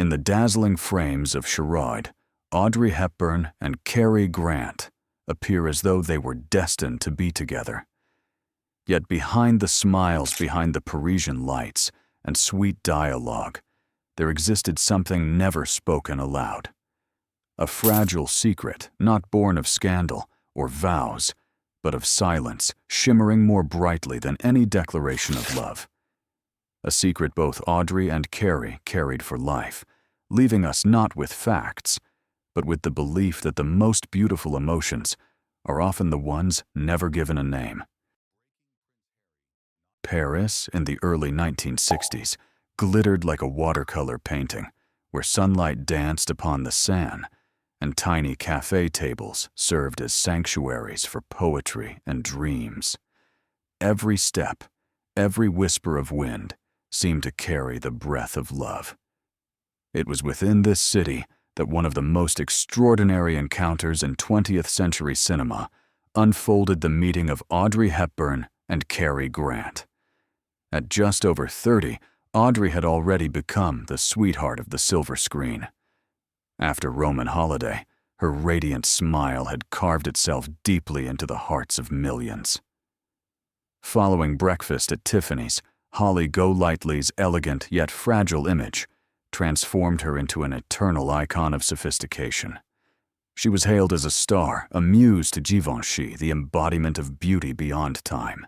In the dazzling frames of Charade, Audrey Hepburn and Cary Grant appear as though they were destined to be together. Yet behind the smiles, behind the Parisian lights and sweet dialogue, there existed something never spoken aloud. A fragile secret, not born of scandal or vows, but of silence, shimmering more brightly than any declaration of love. A secret both Audrey and Cary carried for life, leaving us not with facts, but with the belief that the most beautiful emotions are often the ones never given a name. Paris, in the early 1960s, glittered like a watercolor painting, where sunlight danced upon the Seine, and tiny cafe tables served as sanctuaries for poetry and dreams. Every step, every whisper of wind seemed to carry the breath of love. It was within this city that one of the most extraordinary encounters in 20th century cinema unfolded, the meeting of Audrey Hepburn and Cary Grant. At just over 30, Audrey had already become the sweetheart of the silver screen. After Roman Holiday, her radiant smile had carved itself deeply into the hearts of millions. Following breakfast at Tiffany's, Holly Golightly's elegant yet fragile image transformed her into an eternal icon of sophistication. She was hailed as a star, a muse to Givenchy, the embodiment of beauty beyond time.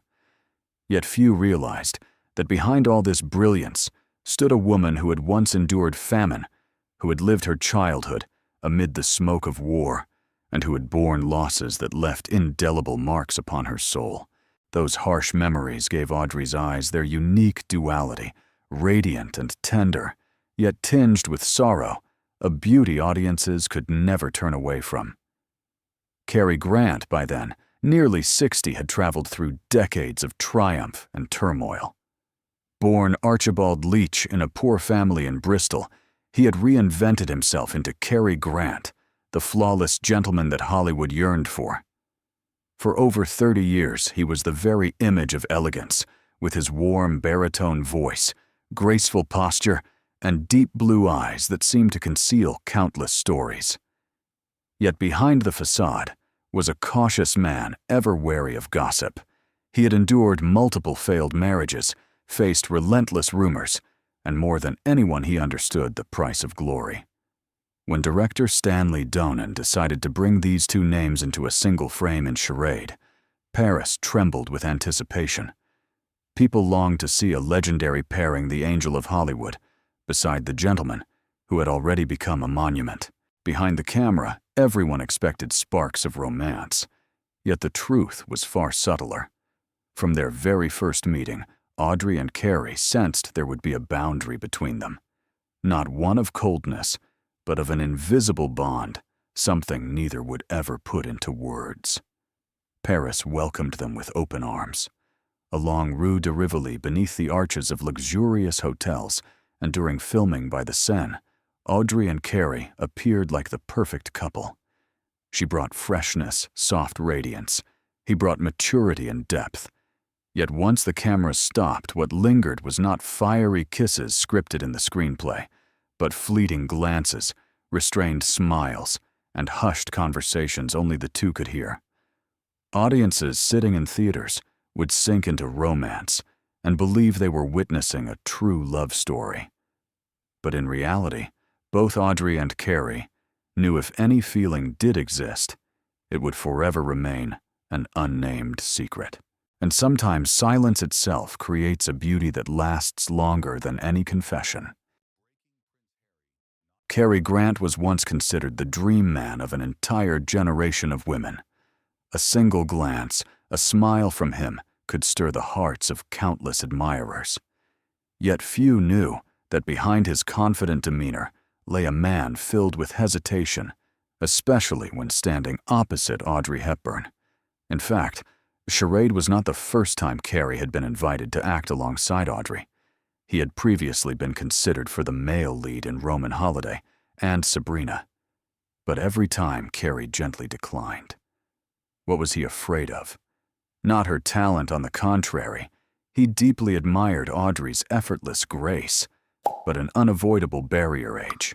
Yet few realized that behind all this brilliance stood a woman who had once endured famine, who had lived her childhood amid the smoke of war, and who had borne losses that left indelible marks upon her soul. Those harsh memories gave Audrey's eyes their unique duality, radiant and tender, yet tinged with sorrow, a beauty audiences could never turn away from. Cary Grant, by then, nearly 60, had traveled through decades of triumph and turmoil. Born Archibald Leach in a poor family in Bristol, he had reinvented himself into Cary Grant, the flawless gentleman that Hollywood yearned for. For over 30 years, he was the very image of elegance, with his warm baritone voice, graceful posture, and deep blue eyes that seemed to conceal countless stories. Yet behind the facade was a cautious man ever wary of gossip. He had endured multiple failed marriages, faced relentless rumors, and more than anyone he understood the price of glory. When director Stanley Donen decided to bring these two names into a single frame in Charade, Paris trembled with anticipation. People longed to see a legendary pairing, the angel of Hollywood, beside the gentleman who had already become a monument. Behind the camera, everyone expected sparks of romance, yet the truth was far subtler. From their very first meeting, Audrey and Cary sensed there would be a boundary between them. Not one of coldness, but of an invisible bond, something neither would ever put into words. Paris welcomed them with open arms. Along Rue de Rivoli, beneath the arches of luxurious hotels, and during filming by the Seine, Audrey and Cary appeared like the perfect couple. She brought freshness, soft radiance. He brought maturity and depth. Yet once the camera stopped, what lingered was not fiery kisses scripted in the screenplay, but fleeting glances, restrained smiles, and hushed conversations only the two could hear. Audiences sitting in theaters would sink into romance and believe they were witnessing a true love story. But in reality, both Audrey and Cary knew if any feeling did exist, it would forever remain an unnamed secret. And sometimes silence itself creates a beauty that lasts longer than any confession. Cary Grant was once considered the dream man of an entire generation of women. A single glance, a smile from him could stir the hearts of countless admirers. Yet few knew that behind his confident demeanor lay a man filled with hesitation, especially when standing opposite Audrey Hepburn. In fact, Charade was not the first time Cary had been invited to act alongside Audrey. He had previously been considered for the male lead in Roman Holiday and Sabrina. But every time Cary gently declined. What was he afraid of? Not her talent, on the contrary. He deeply admired Audrey's effortless grace, but an unavoidable barrier age.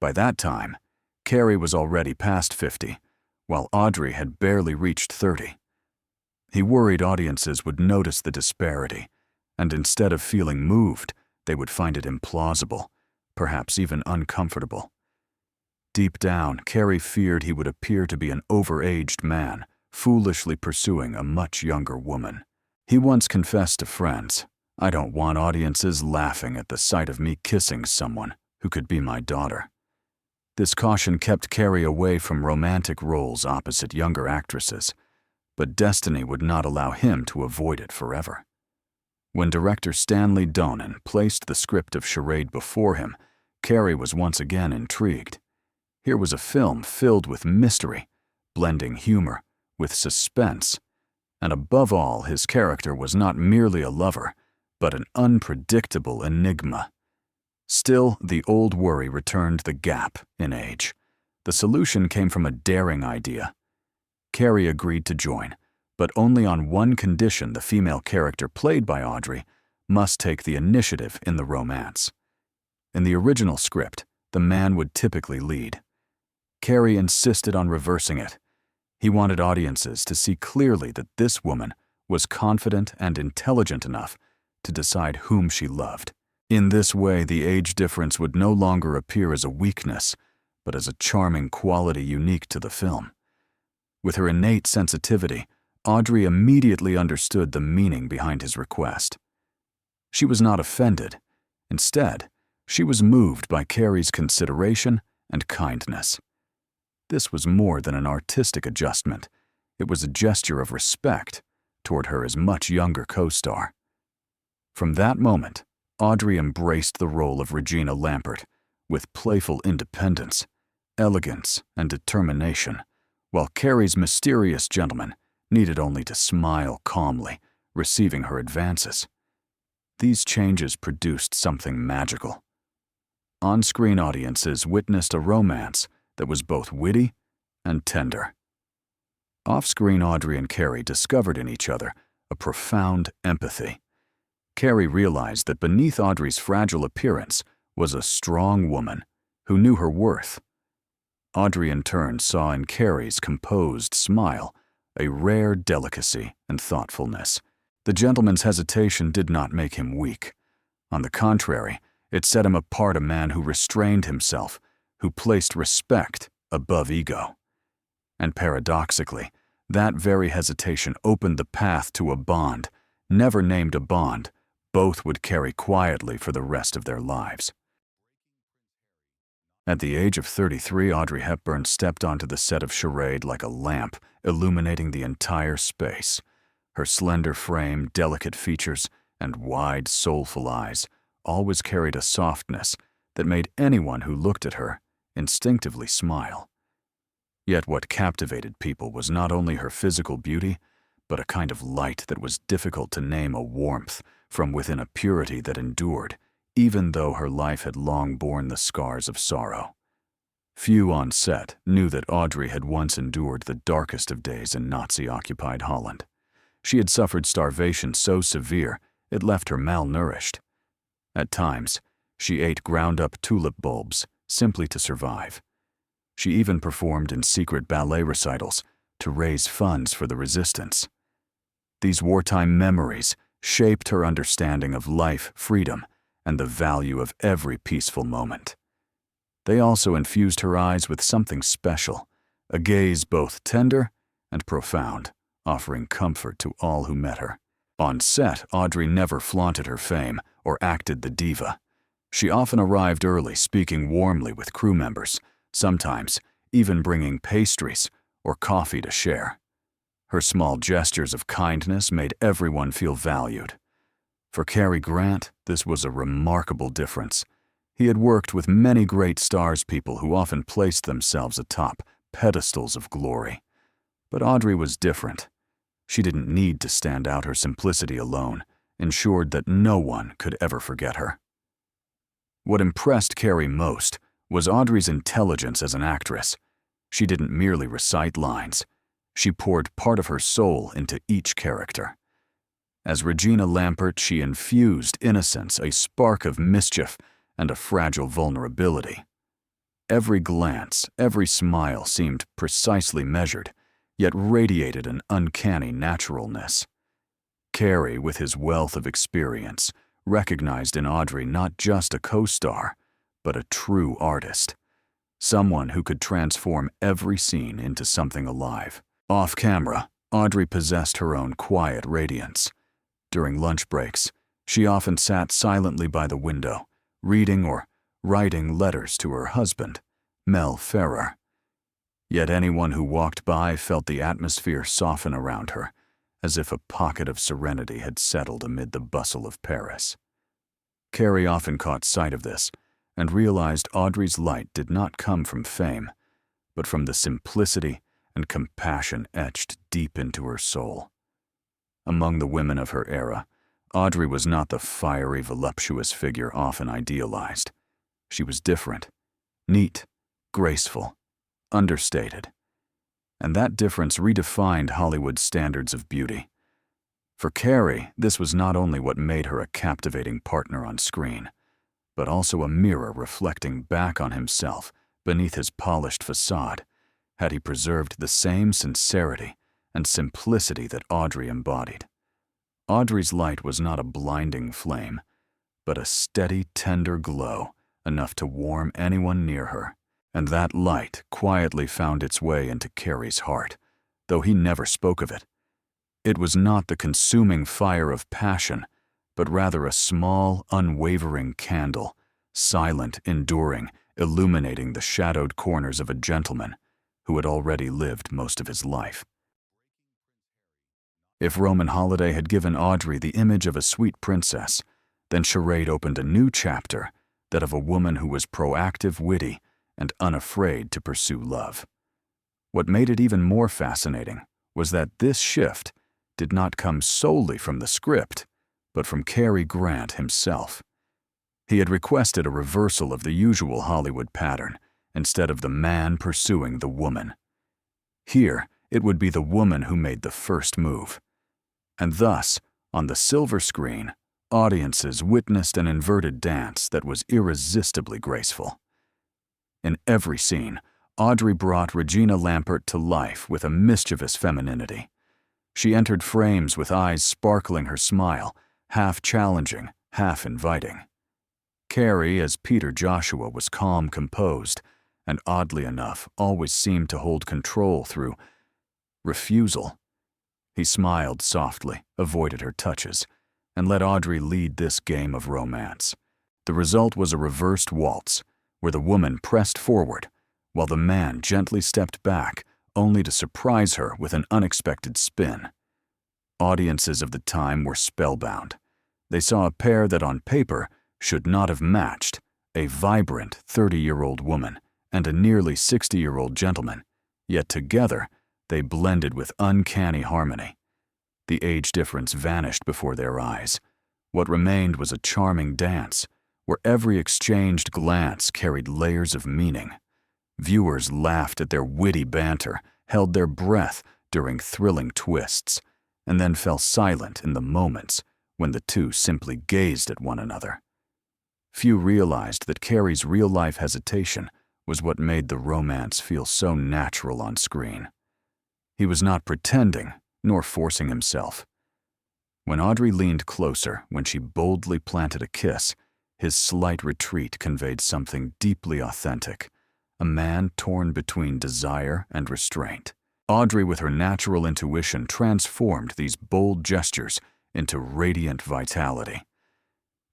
By that time, Cary was already past 50, while Audrey had barely reached 30. He worried audiences would notice the disparity, and instead of feeling moved, they would find it implausible, perhaps even uncomfortable. Deep down, Cary feared he would appear to be an overaged man, foolishly pursuing a much younger woman. He once confessed to friends, "I don't want audiences laughing at the sight of me kissing someone who could be my daughter." This caution kept Cary away from romantic roles opposite younger actresses, but destiny would not allow him to avoid it forever. When director Stanley Donen placed the script of Charade before him, Cary was once again intrigued. Here was a film filled with mystery, blending humor with suspense, and above all, his character was not merely a lover, but an unpredictable enigma. Still, the old worry returned: the gap in age. The solution came from a daring idea. Cary agreed to join, but only on one condition: the female character played by Audrey must take the initiative in the romance. In the original script, the man would typically lead. Cary insisted on reversing it. He wanted audiences to see clearly that this woman was confident and intelligent enough to decide whom she loved. In this way, the age difference would no longer appear as a weakness, but as a charming quality unique to the film. With her innate sensitivity, Audrey immediately understood the meaning behind his request. She was not offended. Instead, she was moved by Cary's consideration and kindness. This was more than an artistic adjustment. It was a gesture of respect toward her as much younger co-star. From that moment, Audrey embraced the role of Regina Lampert with playful independence, elegance, and determination, while Cary's mysterious gentleman needed only to smile calmly, receiving her advances. These changes produced something magical. On-screen audiences witnessed a romance that was both witty and tender. Off-screen, Audrey and Cary discovered in each other a profound empathy. Cary realized that beneath Audrey's fragile appearance was a strong woman who knew her worth. Audrey in turn saw in Cary's composed smile a rare delicacy and thoughtfulness. The gentleman's hesitation did not make him weak. On the contrary, it set him apart: a man who restrained himself, who placed respect above ego. And paradoxically, that very hesitation opened the path to a bond, never named a bond, both would carry quietly for the rest of their lives. At the age of 33, Audrey Hepburn stepped onto the set of Charade like a lamp, illuminating the entire space. Her slender frame, delicate features, and wide, soulful eyes always carried a softness that made anyone who looked at her instinctively smile. Yet what captivated people was not only her physical beauty, but a kind of light that was difficult to name, a warmth from within, a purity that endured, even though her life had long borne the scars of sorrow. Few on set knew that Audrey had once endured the darkest of days in Nazi-occupied Holland. She had suffered starvation so severe it left her malnourished. At times, she ate ground-up tulip bulbs simply to survive. She even performed in secret ballet recitals to raise funds for the resistance. These wartime memories shaped her understanding of life, freedom, and the value of every peaceful moment. They also infused her eyes with something special, a gaze both tender and profound, offering comfort to all who met her. On set, Audrey never flaunted her fame or acted the diva. She often arrived early, speaking warmly with crew members, sometimes even bringing pastries or coffee to share. Her small gestures of kindness made everyone feel valued. For Cary Grant, this was a remarkable difference. He had worked with many great stars, people who often placed themselves atop pedestals of glory. But Audrey was different. She didn't need to stand out. Her simplicity alone ensured that no one could ever forget her. What impressed Cary most was Audrey's intelligence as an actress. She didn't merely recite lines. She poured part of her soul into each character. As Regina Lampert, she infused innocence, a spark of mischief, and a fragile vulnerability. Every glance, every smile seemed precisely measured, yet radiated an uncanny naturalness. Cary, with his wealth of experience, recognized in Audrey not just a co-star, but a true artist. Someone who could transform every scene into something alive. Off camera, Audrey possessed her own quiet radiance. During lunch breaks, she often sat silently by the window, reading or writing letters to her husband, Mel Ferrer. Yet anyone who walked by felt the atmosphere soften around her, as if a pocket of serenity had settled amid the bustle of Paris. Cary often caught sight of this and realized Audrey's light did not come from fame, but from the simplicity and compassion etched deep into her soul. Among the women of her era, Audrey was not the fiery, voluptuous figure often idealized. She was different, neat, graceful, understated. And that difference redefined Hollywood's standards of beauty. For Cary, this was not only what made her a captivating partner on screen, but also a mirror reflecting back on himself beneath his polished facade, had he preserved the same sincerity and simplicity that Audrey embodied. Audrey's light was not a blinding flame, but a steady, tender glow, enough to warm anyone near her. And that light quietly found its way into Cary's heart, though he never spoke of it. It was not the consuming fire of passion, but rather a small, unwavering candle, silent, enduring, illuminating the shadowed corners of a gentleman who had already lived most of his life. If Roman Holiday had given Audrey the image of a sweet princess, then Charade opened a new chapter, that of a woman who was proactive, witty, and unafraid to pursue love. What made it even more fascinating was that this shift did not come solely from the script, but from Cary Grant himself. He had requested a reversal of the usual Hollywood pattern, instead of the man pursuing the woman. Here, it would be the woman who made the first move. And thus, on the silver screen, audiences witnessed an inverted dance that was irresistibly graceful. In every scene, Audrey brought Regina Lampert to life with a mischievous femininity. She entered frames with eyes sparkling her smile, half challenging, half inviting. Cary, as Peter Joshua, was calm, composed, and oddly enough, always seemed to hold control through refusal. He smiled softly, avoided her touches, and let Audrey lead this game of romance. The result was a reversed waltz, where the woman pressed forward, while the man gently stepped back, only to surprise her with an unexpected spin. Audiences of the time were spellbound. They saw a pair that on paper should not have matched, a vibrant 30-year-old woman and a nearly 60-year-old gentleman, yet together they blended with uncanny harmony. The age difference vanished before their eyes. What remained was a charming dance, where every exchanged glance carried layers of meaning. Viewers laughed at their witty banter, held their breath during thrilling twists, and then fell silent in the moments when the two simply gazed at one another. Few realized that Cary's real-life hesitation was what made the romance feel so natural on screen. He was not pretending, nor forcing himself. When Audrey leaned closer, when she boldly planted a kiss, his slight retreat conveyed something deeply authentic, a man torn between desire and restraint. Audrey, with her natural intuition, transformed these bold gestures into radiant vitality.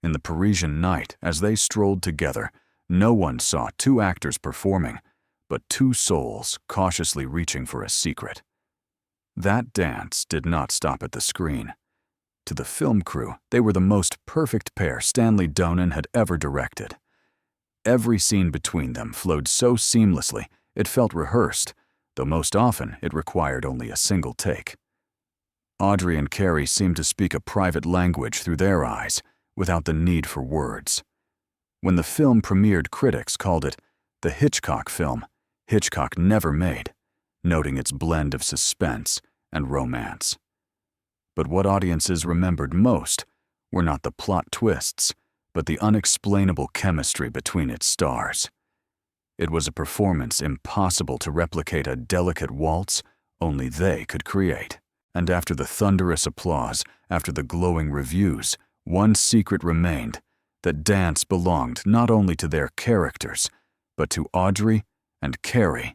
In the Parisian night, as they strolled together, no one saw two actors performing, but two souls cautiously reaching for a secret. That dance did not stop at the screen. To the film crew, they were the most perfect pair Stanley Donen had ever directed. Every scene between them flowed so seamlessly, it felt rehearsed, though most often it required only a single take. Audrey and Cary seemed to speak a private language through their eyes, without the need for words. When the film premiered, critics called it the Hitchcock film Hitchcock never made, noting its blend of suspense and romance. But what audiences remembered most were not the plot twists, but the unexplainable chemistry between its stars. It was a performance impossible to replicate, a delicate waltz only they could create. And after the thunderous applause, after the glowing reviews, one secret remained: that dance belonged not only to their characters, but to Audrey and Cary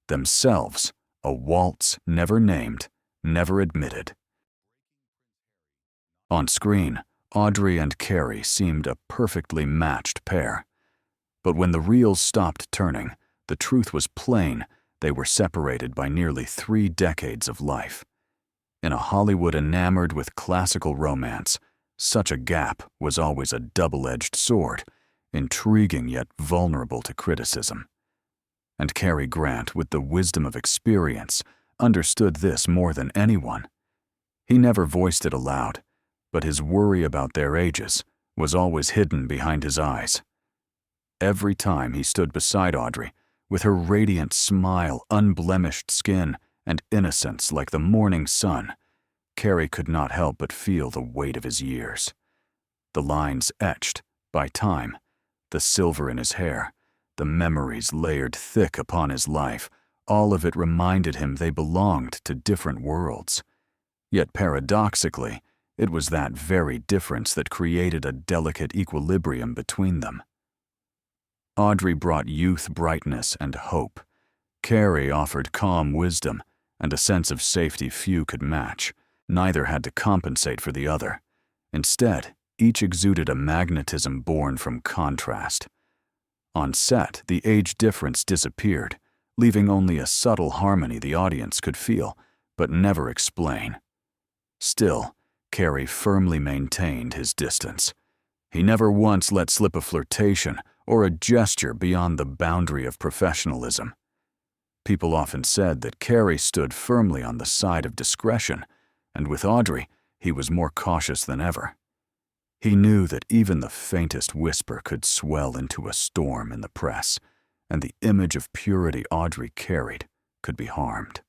themselves, a waltz never named, never admitted. On screen, Audrey and Cary seemed a perfectly matched pair. But when the reels stopped turning, the truth was plain: they were separated by nearly 3 decades of life. In a Hollywood enamored with classical romance, such a gap was always a double-edged sword, intriguing yet vulnerable to criticism. And Cary Grant, with the wisdom of experience, understood this more than anyone. He never voiced it aloud, but his worry about their ages was always hidden behind his eyes. Every time he stood beside Audrey, with her radiant smile, unblemished skin, and innocence like the morning sun, Cary could not help but feel the weight of his years. The lines etched by time, the silver in his hair, the memories layered thick upon his life, all of it reminded him they belonged to different worlds. Yet paradoxically, it was that very difference that created a delicate equilibrium between them. Audrey brought youth, brightness, and hope. Cary offered calm wisdom and a sense of safety few could match. Neither had to compensate for the other. Instead, each exuded a magnetism born from contrast. On set, the age difference disappeared, leaving only a subtle harmony the audience could feel, but never explain. Still, Cary firmly maintained his distance. He never once let slip a flirtation or a gesture beyond the boundary of professionalism. People often said that Cary stood firmly on the side of discretion, and with Audrey, he was more cautious than ever. He knew that even the faintest whisper could swell into a storm in the press, and the image of purity Audrey carried could be harmed.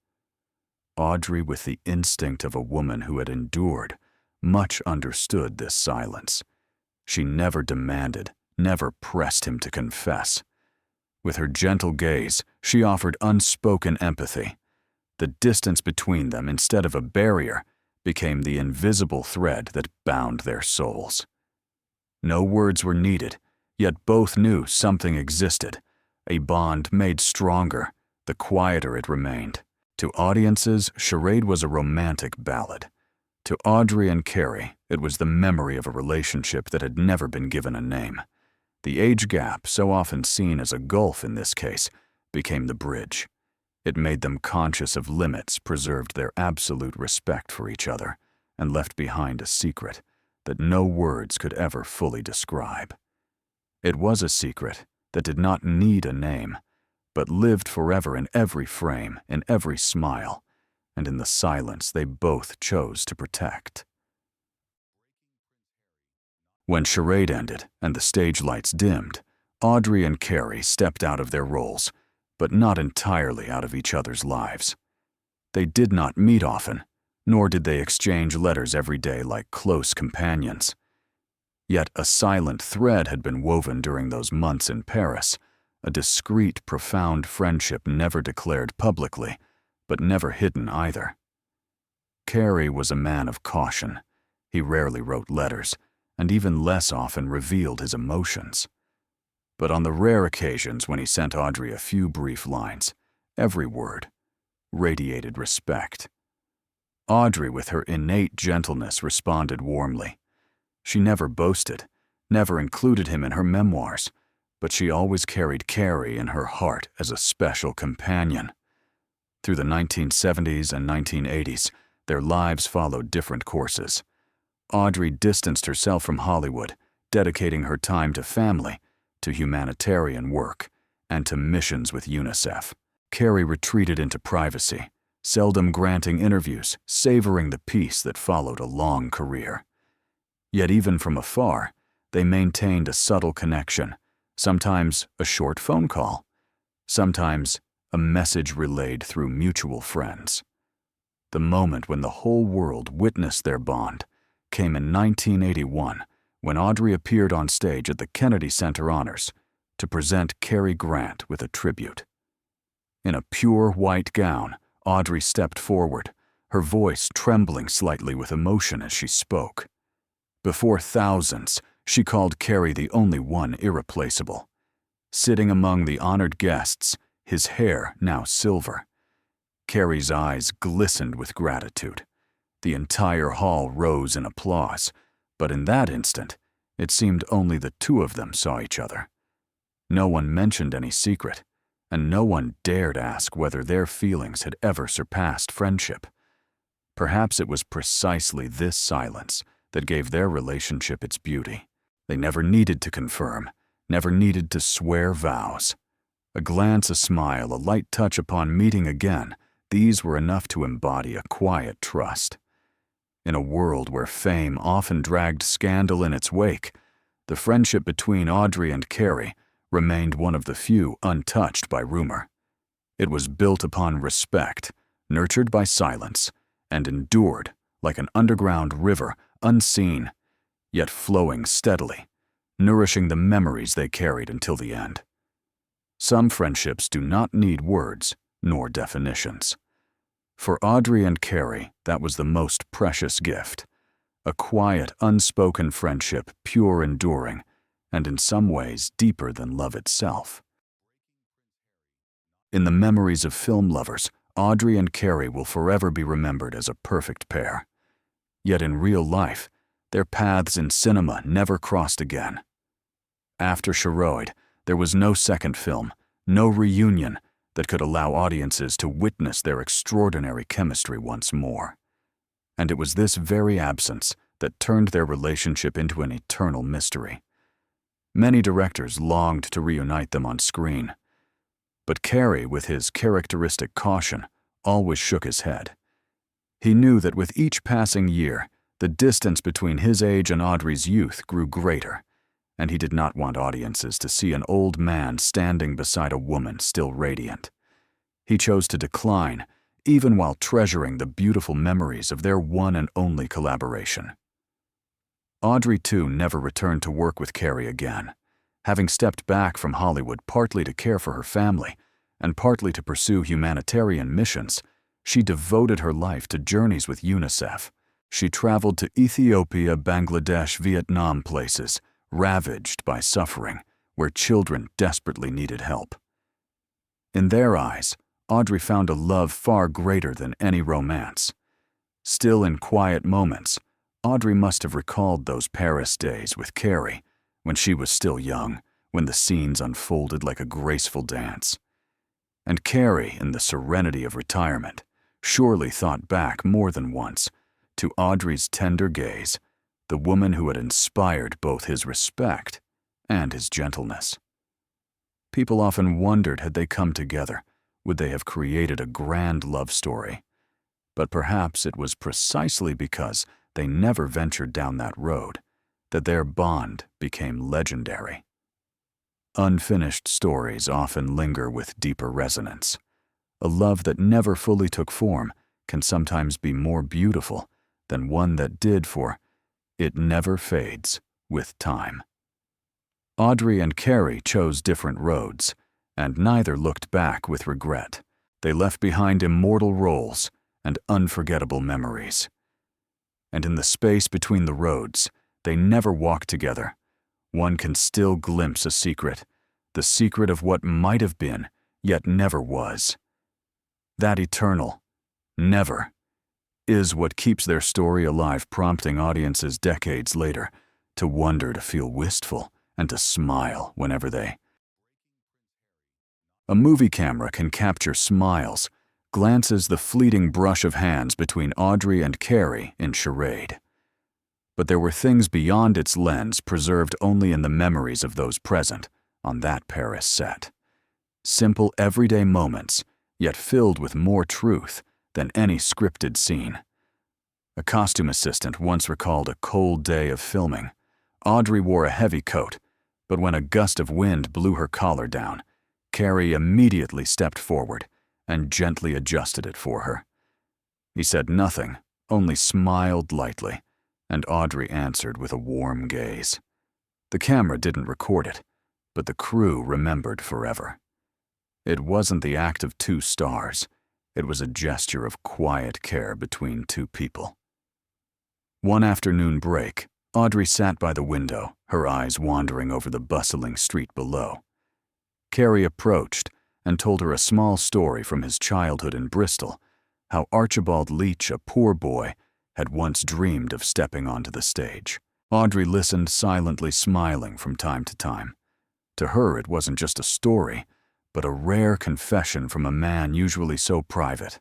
Audrey, with the instinct of a woman who had endured, much understood this silence. She never demanded, never pressed him to confess. With her gentle gaze, she offered unspoken empathy. The distance between them, instead of a barrier, became the invisible thread that bound their souls. No words were needed, yet both knew something existed, a bond made stronger the quieter it remained. To audiences, Charade was a romantic ballad. To Audrey and Cary, it was the memory of a relationship that had never been given a name. The age gap, so often seen as a gulf in this case, became the bridge. It made them conscious of limits, preserved their absolute respect for each other, and left behind a secret that no words could ever fully describe. It was a secret that did not need a name, but lived forever in every frame, in every smile, and in the silence they both chose to protect. When Charade ended and the stage lights dimmed, Audrey and Cary stepped out of their roles, but not entirely out of each other's lives. They did not meet often, nor did they exchange letters every day like close companions. Yet a silent thread had been woven during those months in Paris, a discreet, profound friendship never declared publicly, but never hidden either. Cary was a man of caution. He rarely wrote letters, and even less often revealed his emotions. But on the rare occasions when he sent Audrey a few brief lines, every word radiated respect. Audrey, with her innate gentleness, responded warmly. She never boasted, never included him in her memoirs, but she always carried Cary in her heart as a special companion. Through the 1970s and 1980s, their lives followed different courses. Audrey distanced herself from Hollywood, dedicating her time to family, to humanitarian work, and to missions with UNICEF. Cary retreated into privacy, seldom granting interviews, savoring the peace that followed a long career. Yet even from afar, they maintained a subtle connection, sometimes a short phone call, sometimes a message relayed through mutual friends. The moment when the whole world witnessed their bond came in 1981, when Audrey appeared on stage at the Kennedy Center Honors to present Cary Grant with a tribute. In a pure white gown, Audrey stepped forward, her voice trembling slightly with emotion as she spoke. Before thousands, she called Cary the only one irreplaceable. Sitting among the honored guests, his hair now silver, Cary's eyes glistened with gratitude. The entire hall rose in applause, but in that instant, it seemed only the two of them saw each other. No one mentioned any secret, and no one dared ask whether their feelings had ever surpassed friendship. Perhaps it was precisely this silence that gave their relationship its beauty. They never needed to confirm, never needed to swear vows. A glance, a smile, a light touch upon meeting again, these were enough to embody a quiet trust. In a world where fame often dragged scandal in its wake, the friendship between Audrey and Cary remained one of the few untouched by rumor. It was built upon respect, nurtured by silence, and endured like an underground river, unseen, yet flowing steadily, nourishing the memories they carried until the end. Some friendships do not need words nor definitions. For Audrey and Cary, that was the most precious gift. A quiet, unspoken friendship, pure, enduring, and in some ways deeper than love itself. In the memories of film lovers, Audrey and Cary will forever be remembered as a perfect pair. Yet in real life, their paths in cinema never crossed again. After Charade, there was no second film, no reunion that could allow audiences to witness their extraordinary chemistry once more. And it was this very absence that turned their relationship into an eternal mystery. Many directors longed to reunite them on screen, but Cary, with his characteristic caution, always shook his head. He knew that with each passing year, the distance between his age and Audrey's youth grew greater, and he did not want audiences to see an old man standing beside a woman still radiant. He chose to decline, even while treasuring the beautiful memories of their one and only collaboration. Audrey, too, never returned to work with Cary again, having stepped back from Hollywood partly to care for her family and partly to pursue humanitarian missions. She devoted her life to journeys with UNICEF. She traveled to Ethiopia, Bangladesh, Vietnam, places ravaged by suffering, where children desperately needed help. In their eyes, Audrey found a love far greater than any romance. Still, in quiet moments, Audrey must have recalled those Paris days with Cary, when she was still young, when the scenes unfolded like a graceful dance. And Cary, in the serenity of retirement, surely thought back more than once to Audrey's tender gaze, the woman who had inspired both his respect and his gentleness. People often wondered, had they come together, would they have created a grand love story? But perhaps it was precisely because they never ventured down that road that their bond became legendary. Unfinished stories often linger with deeper resonance. A love that never fully took form can sometimes be more beautiful than one that did, for it never fades with time. Audrey and Cary chose different roads, and neither looked back with regret. They left behind immortal roles and unforgettable memories. And in the space between the roads, they never walked together. One can still glimpse a secret, the secret of what might have been, yet never was. That eternal, never, is what keeps their story alive, prompting audiences decades later to wonder, to feel wistful, and to smile whenever they. A movie camera can capture smiles, glances, the fleeting brush of hands between Audrey and Cary in Charade. But there were things beyond its lens preserved only in the memories of those present on that Paris set. Simple, everyday moments, yet filled with more truth than any scripted scene. A costume assistant once recalled a cold day of filming. Audrey wore a heavy coat, but when a gust of wind blew her collar down, Cary immediately stepped forward and gently adjusted it for her. He said nothing, only smiled lightly, and Audrey answered with a warm gaze. The camera didn't record it, but the crew remembered forever. It wasn't the act of two stars. It was a gesture of quiet care between two people. One afternoon break, Audrey sat by the window, her eyes wandering over the bustling street below. Cary approached and told her a small story from his childhood in Bristol, how Archibald Leach, a poor boy, had once dreamed of stepping onto the stage. Audrey listened, silently smiling from time to time. To her, it wasn't just a story, but a rare confession from a man usually so private.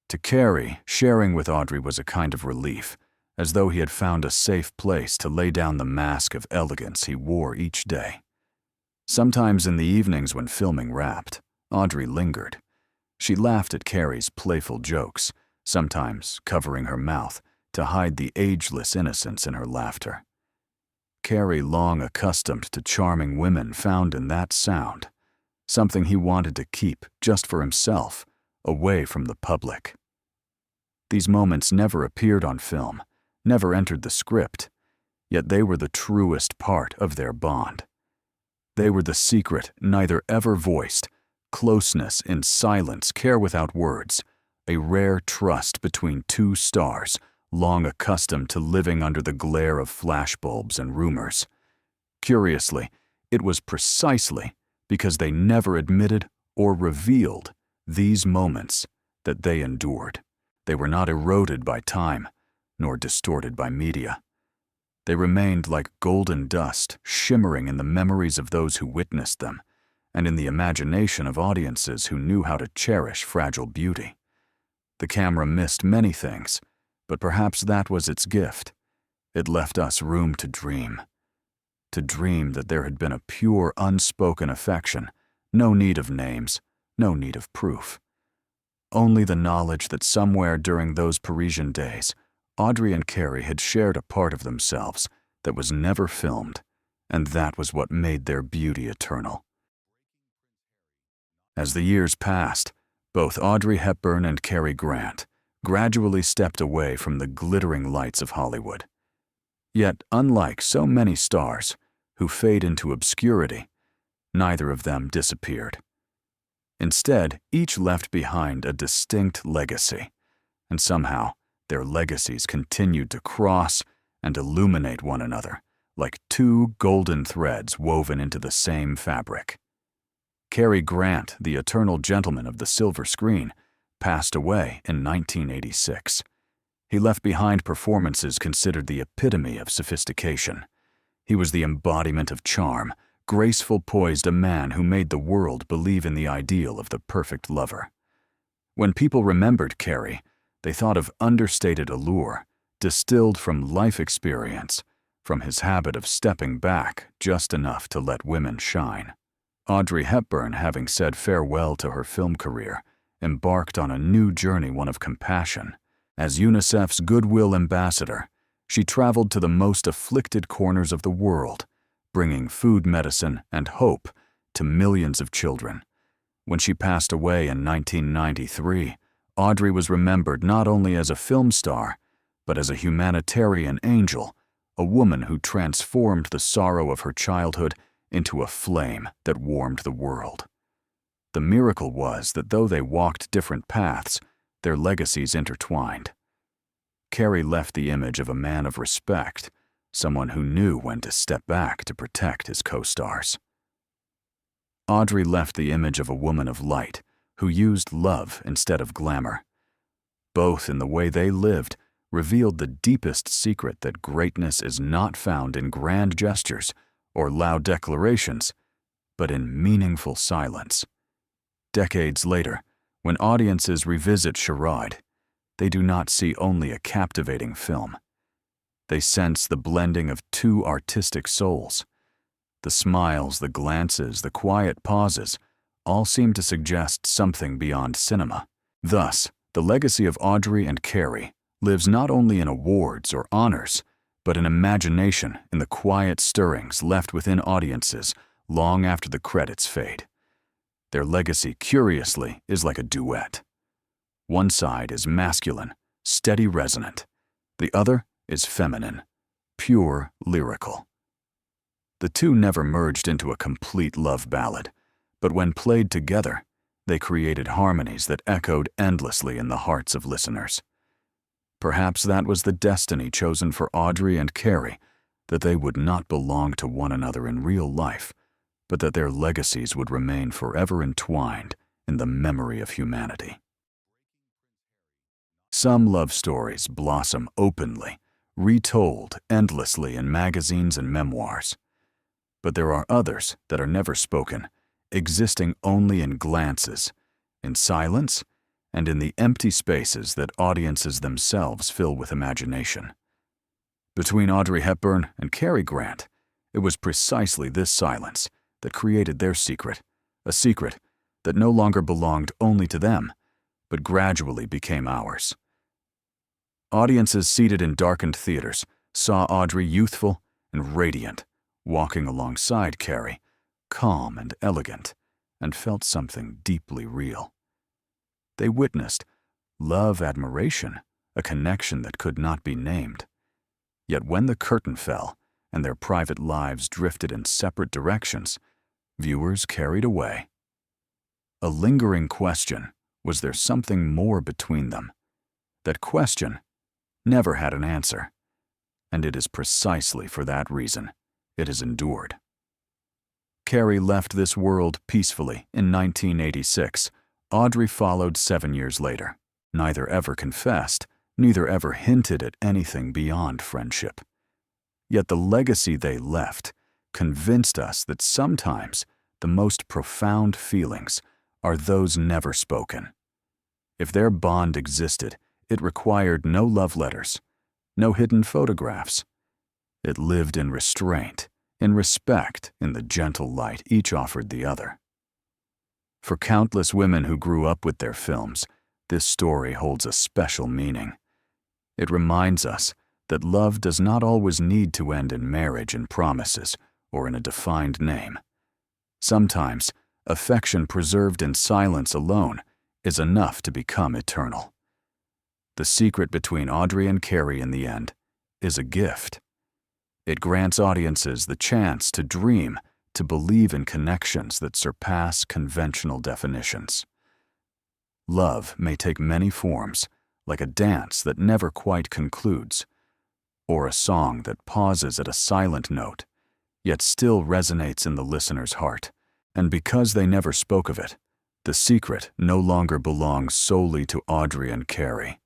To Cary, sharing with Audrey was a kind of relief, as though he had found a safe place to lay down the mask of elegance he wore each day. Sometimes in the evenings when filming wrapped, Audrey lingered. She laughed at Cary's playful jokes, sometimes covering her mouth to hide the ageless innocence in her laughter. Cary, long accustomed to charming women, found in that sound something he wanted to keep just for himself, away from the public. These moments never appeared on film, never entered the script, yet they were the truest part of their bond. They were the secret, neither ever voiced, closeness in silence, care without words, a rare trust between two stars, long accustomed to living under the glare of flashbulbs and rumors. Curiously, it was precisely because they never admitted or revealed these moments that they endured. They were not eroded by time, nor distorted by media. They remained like golden dust, shimmering in the memories of those who witnessed them, and in the imagination of audiences who knew how to cherish fragile beauty. The camera missed many things, but perhaps that was its gift. It left us room to dream that there had been a pure, unspoken affection, no need of names, no need of proof. Only the knowledge that somewhere during those Parisian days, Audrey and Cary had shared a part of themselves that was never filmed, and that was what made their beauty eternal. As the years passed, both Audrey Hepburn and Cary Grant gradually stepped away from the glittering lights of Hollywood. Yet, unlike so many stars who fade into obscurity, neither of them disappeared. Instead, each left behind a distinct legacy, and somehow their legacies continued to cross and illuminate one another like two golden threads woven into the same fabric. Cary Grant, the eternal gentleman of the silver screen, passed away in 1986. He left behind performances considered the epitome of sophistication. He was the embodiment of charm, graceful poised, a man who made the world believe in the ideal of the perfect lover. When people remembered Cary, they thought of understated allure, distilled from life experience, from his habit of stepping back just enough to let women shine. Audrey Hepburn, having said farewell to her film career, embarked on a new journey, one of compassion. As UNICEF's Goodwill Ambassador, she traveled to the most afflicted corners of the world, bringing food, medicine, and hope to millions of children. When she passed away in 1993, Audrey was remembered not only as a film star, but as a humanitarian angel, a woman who transformed the sorrow of her childhood into a flame that warmed the world. The miracle was that though they walked different paths, their legacies intertwined. Cary left the image of a man of respect, someone who knew when to step back to protect his co-stars. Audrey left the image of a woman of light, who used love instead of glamour. Both, in the way they lived, revealed the deepest secret that greatness is not found in grand gestures or loud declarations, but in meaningful silence. Decades later, when audiences revisit Charade, they do not see only a captivating film. They sense the blending of two artistic souls. The smiles, the glances, the quiet pauses all seem to suggest something beyond cinema. Thus, the legacy of Audrey and Cary lives not only in awards or honors, but in imagination, in the quiet stirrings left within audiences long after the credits fade. Their legacy, curiously, is like a duet. One side is masculine, steady resonant. The other is feminine, pure lyrical. The two never merged into a complete love ballad, but when played together, they created harmonies that echoed endlessly in the hearts of listeners. Perhaps that was the destiny chosen for Audrey and Cary, that they would not belong to one another in real life, but that their legacies would remain forever entwined in the memory of humanity. Some love stories blossom openly, retold endlessly in magazines and memoirs. But there are others that are never spoken, existing only in glances, in silence, and in the empty spaces that audiences themselves fill with imagination. Between Audrey Hepburn and Cary Grant, it was precisely this silence that created their secret, a secret that no longer belonged only to them, but gradually became ours. Audiences seated in darkened theaters saw Audrey youthful and radiant, walking alongside Cary, calm and elegant, and felt something deeply real. They witnessed love, admiration, a connection that could not be named. Yet when the curtain fell and their private lives drifted in separate directions, viewers carried away. A lingering question: was there something more between them? That question never had an answer, and it is precisely for that reason it has endured. Cary left this world peacefully in 1986. Audrey followed 7 years later. Neither ever confessed, neither ever hinted at anything beyond friendship. Yet the legacy they left convinced us that sometimes the most profound feelings are those never spoken. If their bond existed, it required no love letters, no hidden photographs. It lived in restraint, in respect, in the gentle light each offered the other. For countless women who grew up with their films, this story holds a special meaning. It reminds us that love does not always need to end in marriage and promises or in a defined name. Sometimes, affection preserved in silence alone is enough to become eternal. The secret between Audrey and Cary in the end is a gift. It grants audiences the chance to dream, to believe in connections that surpass conventional definitions. Love may take many forms, like a dance that never quite concludes, or a song that pauses at a silent note, yet still resonates in the listener's heart. And because they never spoke of it, the secret no longer belongs solely to Audrey and Cary.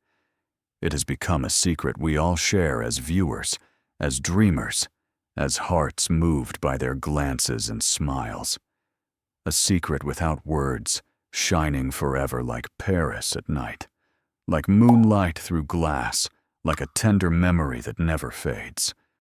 It has become a secret we all share as viewers, as dreamers, as hearts moved by their glances and smiles. A secret without words, shining forever like Paris at night, like moonlight through glass, like a tender memory that never fades.